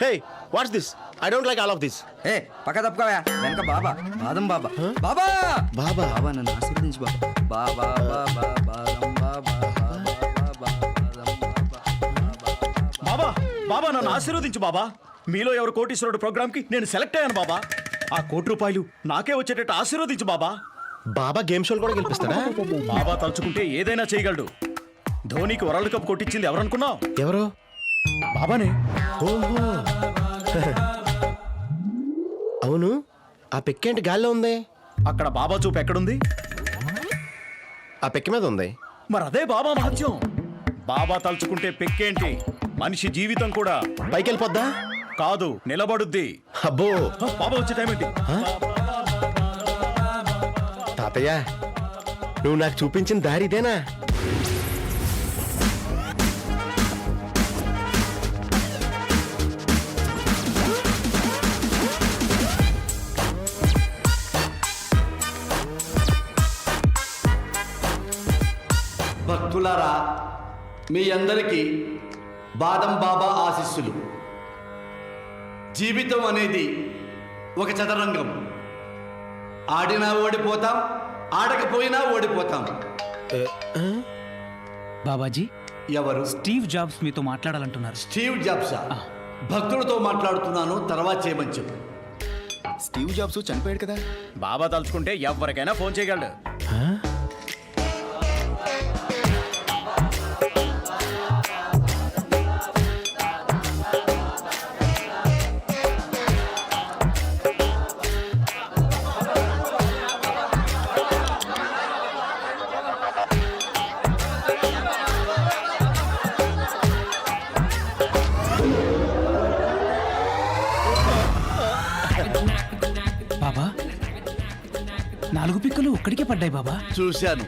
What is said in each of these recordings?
Hey what's this? I don't like all of this. ఏ పక్క తప్పుకోవా వెనక బాబా బాదం బాబా బాబా బాబా బాబా నన్ను ఆశీర్వదించు బాబా బాబా బాబా బాదం బాబా బాబా బాబా నన్ను ఆశీర్వదించు బాబా. మీలో ఎవరు కోటీశ్వరుడు ప్రోగ్రామ్ కి నేను సెలెక్ట్ అయ్యాను బాబా. ఆ ₹1 నాకే వచ్చేటట్టు ఆశీర్వదించు బాబా. బాబా గేమ్ షోలు కూడా గెలిపిస్తాడా? బాబా తలుచుకుంటే ఏదైనా చేయగలడు. ధోనికి వరల్డ్ కప్ కొట్టించింది ఎవరనుకున్నావు? ఎవరు? బాబానే. ఓహో అవును, ఆ పెక్కేంటి గాల్లో ఉంది? అక్కడ బాబా చూపు ఎక్కడుంది? ఆ పెక్క మీద ఉంది. మరి అదే బాబా మహత్యం. బాబా తలుచుకుంటే పెక్కేంటి, మనిషి జీవితం కూడా పైకి వెళ్ళిపోద్దా? కాదు, నిలబడుద్ది. అబ్బో బాబా వచ్చే టైం ఏంటి? తాతయ్య, నువ్వు నాకు చూపించిన దారి ఇదేనా? భక్తులారా, మీ అందరికీ బాదం బాబా ఆశీస్సులు. జీవితం అనేది ఒక చదరంగం. ఆడినా ఓడిపోతాం, ఆడకపోయినా ఓడిపోతాం. బాబాజీ, ఎవరు? స్టీవ్ జాబ్స్ మీతో మాట్లాడాలంటున్నారు. స్టీవ్ జాబ్సా? భక్తులతో మాట్లాడుతున్నాను, తర్వాత చేయమని చెప్పు. స్టీవ్ జాబ్స్ చనిపోయాడు కదా. బాబా తలుచుకుంటే ఎవరికైనా ఫోన్ చేయగలడు. బాబా, 4 పిక్కలు ఒక్కడికే పడ్డాయి బాబా. చూశాను.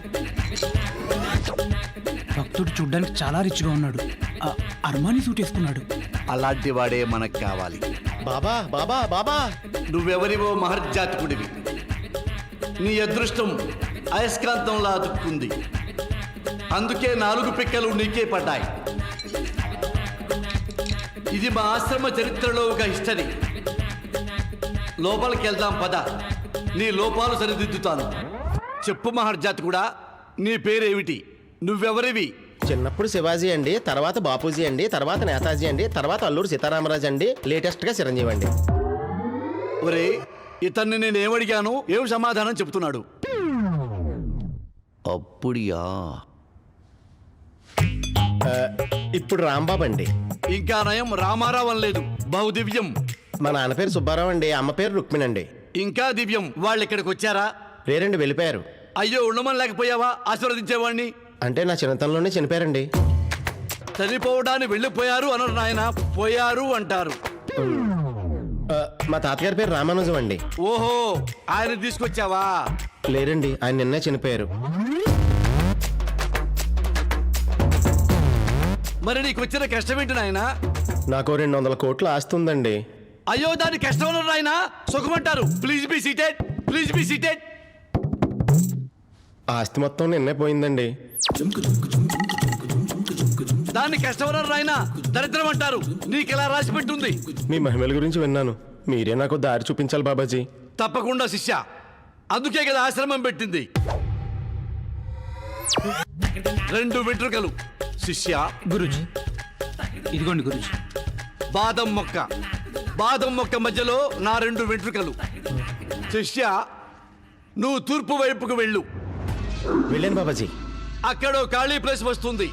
భక్తుడు చూడ్డానికి చాలా రిచ్గా ఉన్నాడు. అర్మానీ సూట్ వేసుకున్నాడు. అలాంటి వాడే మనకు కావాలి. బాబా బాబా బాబా, నువ్వెవరివో మహర్జాతకుడివి. నీ అదృష్టం అయస్కాంతంలా అతుక్కుంది. అందుకే 4 పిక్కలు నీకే పడ్డాయి. ఇది మా ఆశ్రమ చరిత్రలో ఒక హిస్టరీ. లోపలికి వెళ్దాం పద, నీ లోపాలు సరిదిద్దుతాను. చెప్పు మహర్జాతకుడా, నీ పేరేమిటి? నువ్వెవరివి? చిన్నప్పుడు శివాజీ అండి, తర్వాత బాపూజీ అండి, తర్వాత నేతాజీ అండి, తర్వాత అల్లూరు సీతారామరాజు అండి, లేటెస్ట్ గా చిరంజీవి అండి. ఒరే, ఇతన్ని నేనేమడిగాను, ఏం సమాధానం చెప్తున్నాడు? అప్పుడియా? ఇప్పుడు రాంబాబు అండి. ఇంకా నయం, రామారావు అనలేదు. బహుదివ్యం. మా నాన్న పేరు సుబ్బారావు అండి, అమ్మ పేరు రుక్మిణి అండి. ఇంకా దివ్యం. వాళ్ళు ఇక్కడికి వచ్చారా? లేరండి, వెళ్ళిపోయారు. అయ్యో, ఉండమని లేకపోయావా? ఆశీర్వదించేవాడిని. అంటే నా చిన్నతనంలోనే చనిపోయారండి. చనిపోవడానికి వెళ్ళిపోయారు అనరు నాయన, పోయారు అంటారు. మా తాతగారి పేరు రామానుజం అండి. ఓహో, ఆయన తీసుకొచ్చావా? లేరండి, ఆయన నిన్నే చనిపోయారు. మరి నీకు వచ్చిన కష్టం ఏంటి నాయన? నాకు 200 కోట్లు ఆస్తుందండి. అయ్యో, దాని కష్టం అనరు నాయన, సుఖమంటారు. Please be seated, please be seated. ఆస్తి మొత్తం నిన్నే పోయిందండి. దాన్ని కష్టం అనరు నాయన, దరిద్రం అంటారు. నీకెలా రాసి పెట్టుంది? మీ మహిమల గురించి విన్నాను, మీరే నాకు దారి చూపించాలి బాబాజీ. తప్పకుండా శిష్య, అందుకే కదా ఆశ్రమం పెట్టింది. 2 వెంట్రుకలు శిష్య. గురుజీ, ఇదిగోండి గురుజీ. బాదం మొక్క, బాదం మొక్క మధ్యలో నా 2 వెంట్రుకలు. శిష్య, నువ్వు తూర్పు వైపుకు వెళ్ళు. వెళ్ళాను బాబాజీ. అక్కడో ఖాళీ ప్లేస్ వస్తుంది.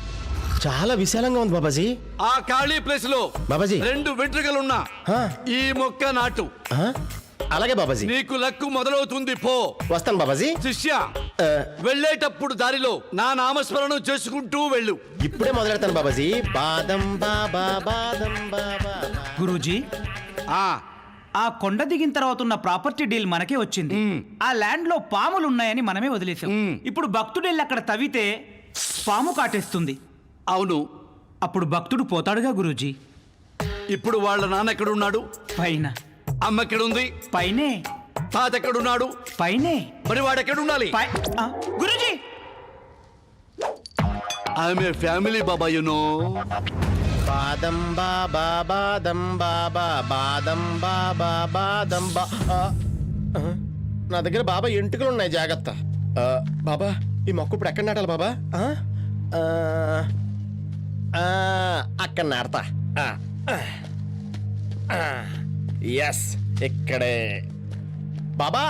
చాలా విశాలంగా ఉంది బాబాజీ. ఆ ఖాళీ ప్లేస్ లో బాబాజీ 2 వెంట్రుకలున్నా ఆ. ఈ మొక్క నాటు. ఆ? అలాగే బాబాజీ. నీకు లక్కు మొదలవుతుంది. పో. వస్తాను బాబాజీ. శిష్య, ఆ, వెళ్ళేటప్పుడు దారిలో నా నామస్మరణం చేసుకుంటూ వెళ్ళు. ఇప్పుడే మొదలెడతాను బాబాజీ. బాదం బాబా బాదం బాబా. గురూజీ, ఆ కొండ దిగిన తర్వాత ఉన్న ప్రాపర్టీ డీల్ మనకే వచ్చింది. ఆ ల్యాండ్ లో పాములు ఉన్నాయని మనమే వదిలేసాం. ఇప్పుడు భక్తుడు వెళ్ళి అక్కడ తవ్వితే పాము కాటేస్తుంది. అవును. అప్పుడు భక్తుడు పోతాడుగా గురూజీ. ఇప్పుడు వాళ్ళ నాన్న ఎక్కడున్నాడు? పైన. అమ్మ ఎక్కడుంది? పైనే. తాత ఎక్కడున్నాడు? పైనే. మరి వాడు ఎక్కడుండాలి? Guruji, I'm a family Baba, you know. బాదం బాబా బాదం బాబా బాదం బాబా బాదం బా నా దగ్గర బాబా ఎంటుకలు ఉన్నాయి, జాగ్రత్త. బాబా ఈ మొక్క ఇప్పుడు ఎక్కడ నాటాలి బాబా? అక్కడ నాడతా. ఎస్, ఇక్కడే. బాబా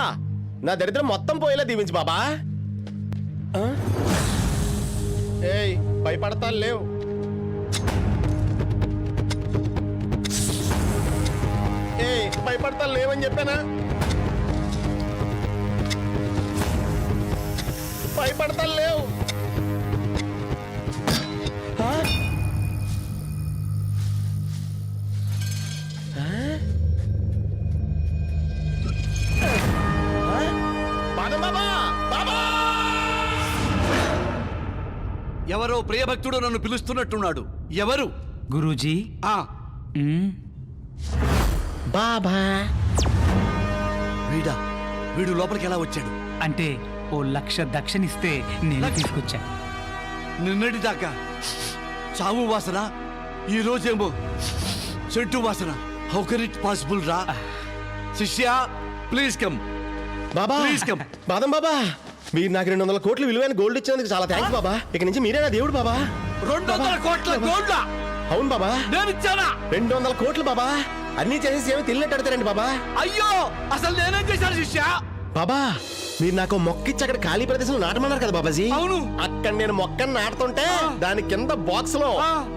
నా దరిద్రం మొత్తం పోయేలా దీవించు బాబా. ఏయ్ భయపడతా లేవు. ఏయ్ భయపడతా లేవని చెప్పానా? భయపడతా లేవు. బాదం బాబా బాబా, ఎవరో ప్రియభక్తుడు నన్ను పిలుస్తున్నట్టున్నాడు. ఎవరు? గురూజీ. ఆ బాబా. వీడు లోపలికి ఎలా వచ్చాడు? అంటే ఓ 1,00,000 దక్షిణిస్తే నేను తీసుకొచ్చా. నిన్నటి దాకా చావు వాసన, ఈ రోజేమో చెట్టు వాసన. హౌ కెన్ ఇట్ పాసిబుల్ రా? శిష్య please come. Baba please come. బాదం బాబా, మీరు నాకు 200 కోట్లు విలువైన గోల్డ్ ఇచ్చినందుకు చాలా థ్యాంక్స్ బాబా. ఇక నుంచి మీరే నా దేవుడు బాబా. 200 కోట్ల గోల్డ్? అవును బాబా, నేను ఇచ్చానా? 200 కోట్లు బాబా. అన్ని చేసేసి ఏమి తిన్నట్టు అడతారండి బాబా. అయ్యో, అసలు నేనేం చేశాను శిష్య? బాబా మీరు నాకు మొక్కిచ్చి అక్కడ ఖాళీ ప్రదేశంలో నాటమన్నారు కదా బాబాజీ. అవును. అక్కడ నేను మొక్కను నాటుతుంటే దాని కింద బాక్స్ లో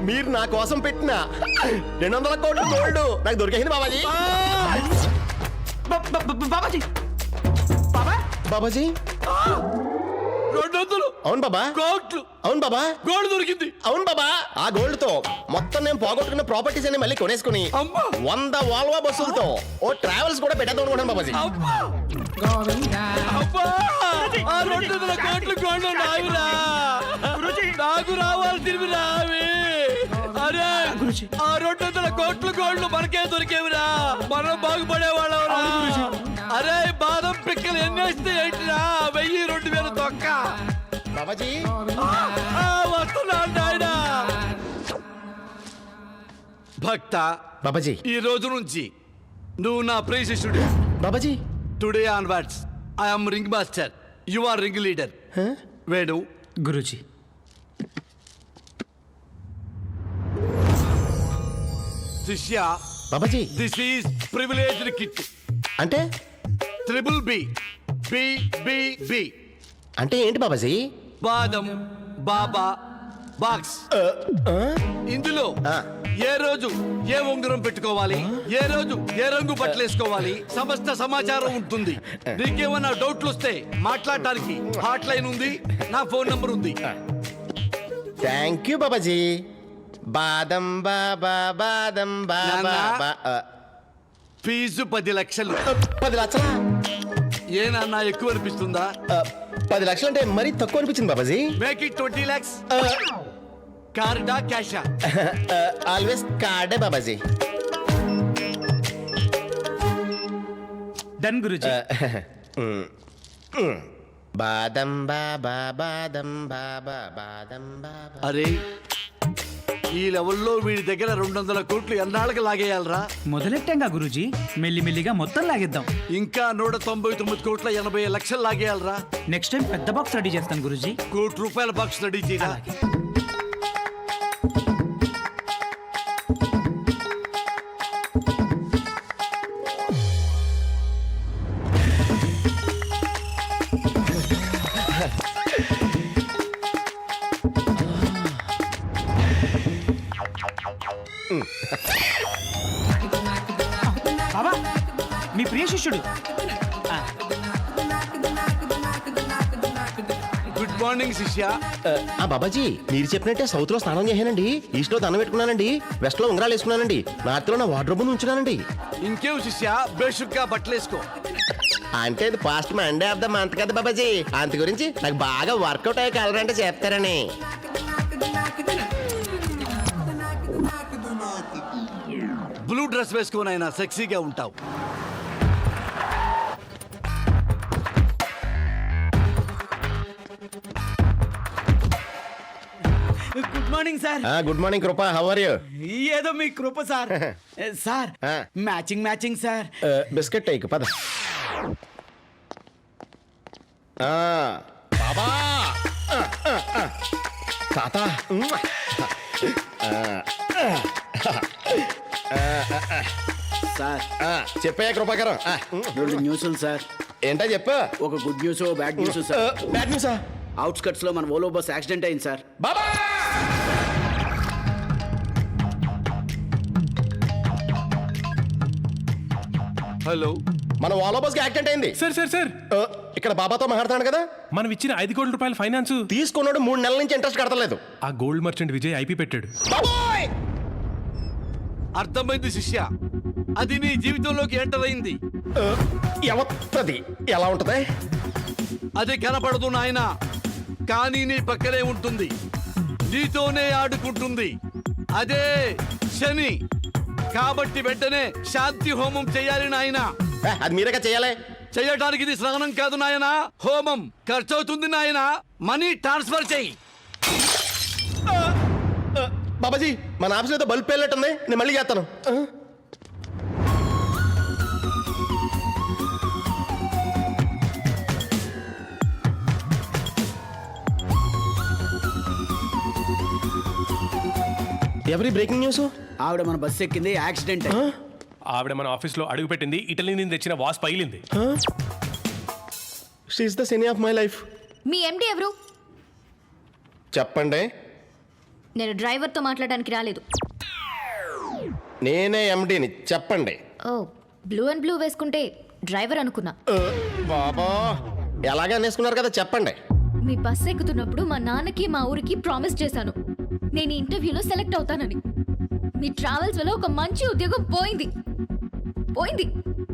మీరు నా కోసం పెట్టిన 200 కోట్ల గోల్డ్ నాకు దొరికింది బాబాజీ. బాబాజీ. బాబా బాబాజీ 200 అవును బాబా. కోట్లు అవును బాబా. గోల్డ్ దొరికింది. అవును బాబా. ఆ గోల్డ్ తో మొత్తం నేను పోగొట్టుకున్న ప్రాపర్టీస్ అన్ని మళ్ళీ కొనేసుకుని అమ్మా. 100 వాల్వా బస్సులతో ఓ ట్రావెల్స్ కూడా పెట్టేద్దాం అనుకున్నాను బాబాజీ. అబ్బా! అబ్బా! ఆ 200 కోట్లు గోల్డ్ నావిరా. నాకు రావాల్సినవి రావి. అరే ఆ 200 కోట్లు గోల్డ్ మనకే దొరికేవిరా. మనం బాగుపడేవాళ్ళవరా. అరే బాదం పిక్కలు ఎన్నేస్తే ఏంటిరా? 1000, 2000 తొక్క. బాబాజీ వస్తున్నాను నాయనా. భక్త, బాబాజీ ఈ రోజు నుంచి నువ్వు నా ప్రియ శిష్యుడు. Babaji. Today onwards I am ring master, you are ring leader. Venu. Guruji. శిష్య, Babaji this is privileged kit. అంటే triple B. B B B అంటే ఏంటి బాబాజీ? బాదం బాబా బాక్స్. ఇందులో ఏ రోజు ఏ ఉంగరం పెట్టుకోవాలి, ఏ రోజు ఏ రంగు బట్టలు వేసుకోవాలి, సమస్త సమాచారం ఉంటుంది. నీకేమన్నా డౌట్లు వస్తే మాట్లాడటానికి హాట్ లైన్ ఉంది, నా ఫోన్ నంబర్ ఉంది. Thank you Babaji. బాదం బాబా బాదం బాబా. ఫీజు 10 లక్షలు. 10 లక్షలా? ఏ నాన్న ఎక్కువ అనిపిస్తుందా? 10 లక్షలు అంటే మరీ తక్కువ అనిపించింది బాబాజీ. Make it 20 lakhs. కార్డా క్యాషా? ఆల్వేస్ కార్డే బాబాజీ. డన్ గురూజీ. బాదం బాబా బాదం బాబా బాదం బాబా. అరే ఈ లెవెల్లో వీడి దగ్గర 200 కోట్లు ఎన్నాళ్ళకి లాగేయాలరా? మొదలెట్టాంగా గురూజీ, మెల్లిమెల్లిగా మొత్తం లాగేద్దాం. ఇంకా 199 కోట్ల 80 లక్షలు లాగేయాలరా? నెక్స్ట్ టైం పెద్ద బాక్స్ రెడీ చేస్తాను గురూజీ. ₹1,00,00,000 బాక్స్ రెడీ చేయరా? బాబా మీ ప్రియ శిష్యుడు. గుడ్ మార్నింగ్ శిష్య. బాబాజీ మీరు చెప్పినట్టే సౌత్ లో స్నానం చేశానండి, ఈస్ట్ లో దండం పెట్టుకున్నానండి, వెస్ట్ లో ఉంగరాలు వేసుకున్నానండి, నార్త్ లో నా వార్డ్రోబ్ ఉంచున్నానండి. ఇంకేం శిష్య, బేషుగ్గా బట్టలేసుకో. అంటే ఇది past Monday of the month కదా బాబాజీ, అంత గురించి నాకు బాగా వర్కౌట్ అయ్యే కలర్ అంటే చెప్తారని. బ్లూ డ్రెస్ వేసుకొని అయినా సెక్సీగా ఉంటావు. Good morning morning sir. Good morning Kripa, how are you? ఏదో మీ కృప సార్. సార్ ఆ. Matching sir. బిస్కెట్ టైక్ పద. బాబా తాత సార్ చెప్పాయా కృపాకరం? రెండు న్యూస్లు సార్. ఏంటా చెప్పు. ఒక good news, bad news sir. Bad న్యూసా? అవుట్స్కట్స్ లో మన ఓలో బస్ యాక్సిడెంట్ అయింది సార్. బాబా హలో, మన ఓలో బస్ కి యాక్సిడెంట్ అయింది. సార్ ఇక్కడ బాబాతో మాట్లాడుతున్నాడు కదా. మనం ఇచ్చిన 5 కోట్ల రూపాయల ఫైనాన్స్ తీసుకున్నాడు 3 నెలల నుంచి ఇంట్రెస్ట్ కడతలేదు. ఆ గోల్డ్ మర్చెంట్ విజయ్ ఐపీ పెట్టాడు. బాబోయ్! అర్థమైంది శిష్య. అది నీ జీవితంలోకి ఎంటర్ అయింది. ఎవత్తది ఎలా ఉంటది? అది కనపడదు నాయనా, కానీ నీ పక్కనే ఉంటుంది, నీతోనే ఆడుకుంటుంది. అదే శని. కాబట్టి వెంటనే శాంతి హోమం చేయాలి నాయనా. అది మీరేగా చేయాలి. చెయ్యటానికి ఇది స్నానం కాదు నాయనా, హోమం. ఖర్చు అవుతుంది నాయనా, మనీ ట్రాన్స్ఫర్ చెయ్యి. బాబాజీ మన ఆఫీస్ ఏదో బల్బ్ పేలినట్టుంది, నేను మళ్ళీ చేస్తాను. ఎవరి బ్రేకింగ్ న్యూస్? ఆవిడ మన బస్సు ఎక్కింది, యాక్సిడెంట్ అయింది. ఆవిడ మన ఆఫీస్ లో అడుగు పెట్టింది, ఇటలీ నుంచి తెచ్చిన వాస్ పగిలింది. షీఈస్ ద సినీ ఆఫ్ మై లైఫ్. మీ ఎండి ఎవరు? చెప్పండి. నేను డ్రైవర్తో మాట్లాడడానికి రాలేదు. నేనే ఎండిని. చెప్పండి. ఓ, బ్లూ అండ్ బ్లూ వేసుకుంటే డ్రైవర్ అనుకున్నా. బాబా ఎలాగా అనేసుకున్నారు కదా, చెప్పండి. మీ బస్ ఎక్కుతున్నప్పుడు మా నాన్నకి మా ఊరికి ప్రామిస్ చేశాను, నేను ఈ ఇంటర్వ్యూలో సెలెక్ట్ అవుతానని. మీ ట్రావెల్స్ వల్ల ఒక మంచి ఉద్యోగం పోయింది.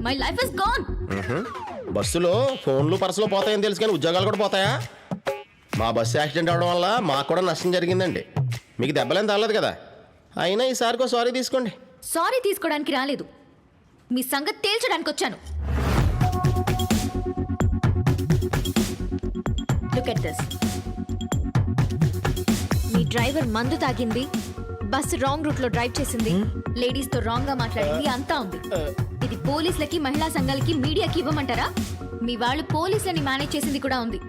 My life is gone. బస్సులో ఫోన్లు పర్సులు పోతాయని తెలుసు, కానీ ఉద్యోగాలు కూడా పోతాయా? మా బస్సు యాక్సిడెంట్ అవడం వల్ల మాకు కూడా నష్టం జరిగిందండి. మీకు దెబ్బలేం తగలేదు కదా. అయినా ఈసారికో సారీ తీసుకోండి. సారీ తీసుకోవడానికి రాలేదు, మీ సంగతి తేల్చడానికి వచ్చాను. Look at this. Me driver మందు తాగింది, బస్సు రాంగ్ రూట్ లో డ్రైవ్ చేసింది, లేడీస్ తో రాంగ్ గా మాట్లాడింది, అంతా ఉంది. ఇది పోలీసులకి, మహిళా సంఘాలకి, మీడియాకి ఇవ్వమంటారా? మీ వాళ్ళు పోలీసులని మేనేజ్ చేసింది కూడా ఉంది.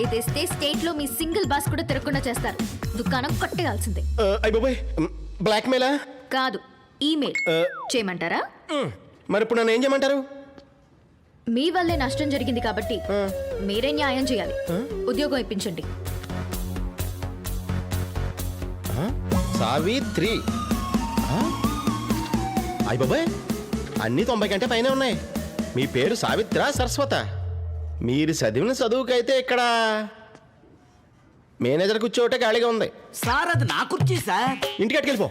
ఇది ఇస్తే స్టేట్ లో మీ సింగిల్ బస్ కూడా తిరగకుండా చేస్తారు. దుకాణం కట్టగాల్సిందే. అయ్య బాబాయ్, బ్లాక్ మెయిలా? కాదు, ఈమెయిల్ చేయమంటారా? మరి ఇప్పుడు నన్ను ఏం చేయమంటారు? మీ వల్లే నష్టం జరిగింది కాబట్టి మీరే న్యాయం చేయాలి. ఉద్యోగం ఇప్పించండి. సావిత్రి. అయ్య బాబాయ్, అన్ని 90 కంటే పైనే ఉన్నాయి. మీ పేరు సావిత్ర సరస్వత? మీరు చదివిన చదువుకైతే ఇక్కడ మేనేజర్ కూర్చోటే ఖాళీగా ఉంది. సార్ అది నా కుర్చీ సార్. ఇంటికి అట్టుకెళ్ళిపో.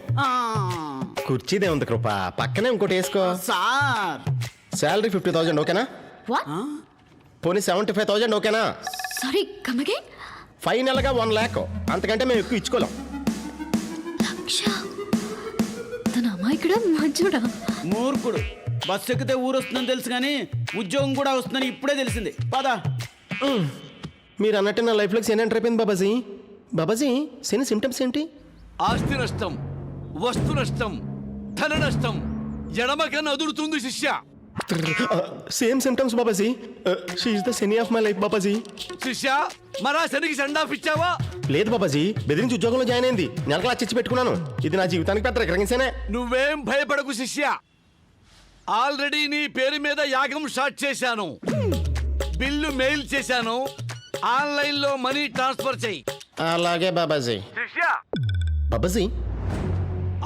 కుర్చీదే ఉంది కృప, పక్కనే ఇంకోటి వేసుకో. సార్ శాలరీ 50,000 ఓకేనా? వాట్? పోనీ 75,000 ఓకేనా? Sorry, come again. ఫైనల్ గా 1 lakh, అంతకంటే మేము ఎక్కువ ఇచ్చుకోలేం. లక్ష? తన అమాయకుడా మంచోడా? మూర్ఖుడు. బస్సు ఎక్కితే ఊరు వస్తుందని తెలుసు కానీ ఉద్యోగం కూడా వస్తుందని ఇప్పుడే తెలిసింది. పదా. మీరు అన్నట్టు నా లైఫ్లోకి శని ఎంటర్ అయిపోయింది బాబాజీ. బాబాజీ, శని సిమ్టమ్స్ ఏంటి? ఆస్తి నష్టం, వస్తు నష్టం, ధన నష్టం, ఎడమకన్నా అదురుతుంది శిష్య. Same symptoms Babaji. She is the Shani of my life Babaji. శిష్య, మరా శనికి సెండాఫ్ ఇచ్చావా? లేదు బాబాజీ, బెదిరించి ఉద్యోగంలో జాయిన్ అయింది. నెలకలా చిచ్చి పెట్టుకున్నాను. ఇది నా జీవితానికి పెద్ద రికరెన్సేనే. నువ్వేం భయపడకు శిష్య. ఆల్రెడీ నీ పేరు మీద యాగం స్టార్ట్ చేశాను. బిల్లు మెయిల్ చేశాను. ఆన్లైన్ లో మనీ ట్రాన్స్ఫర్ చేయి. అలాగే బాబాజీ. శిష్య, బాబాజీ,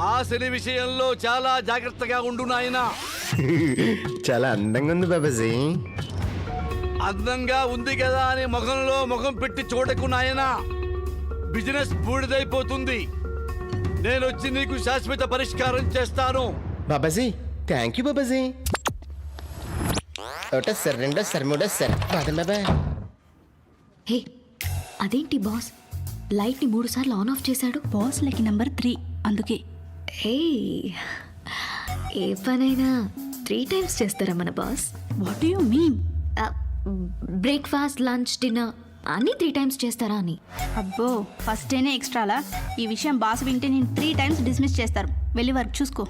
ఆ శని విషయంలో చాలా జాగ్రత్తగా ఉండు నాయనా. చాలా అందంగా ఉంది బాబాజీ. అందంగా ఉంది కదా అని ముఖంలో ముఖం పెట్టి చూడకు నాయనా. బిజినెస్ బూడిదైపోతుంది. నేనొచ్చి నీకు శాశ్వత పరిష్కారం చేస్తాను. Babaji, thank you Babaji. ఒకటో సార్, రెండో సార్, మూడో సార్. బాబాయ్, హే, అదేంటి బాస్ లైట్ ని 3 సార్లు ఆన్ ఆఫ్ చేశాడు? బాస్ లకి నంబర్ 3 అందుకే. హే, ఏ పనైనా 3 times చేస్తారా మన boss? What you mean? Breakfast, lunch, dinner అన్ని 3 టైమ్స్ చేస్తారా అని. అబ్బో ఫస్ట్ డేనే ఎక్స్ట్రాలా. ఈ విషయం బాస్ వింటే నేను 3 టైమ్స్ డిస్మిస్ చేస్తారు. వెళ్ళి వర్క్ చూసుకో.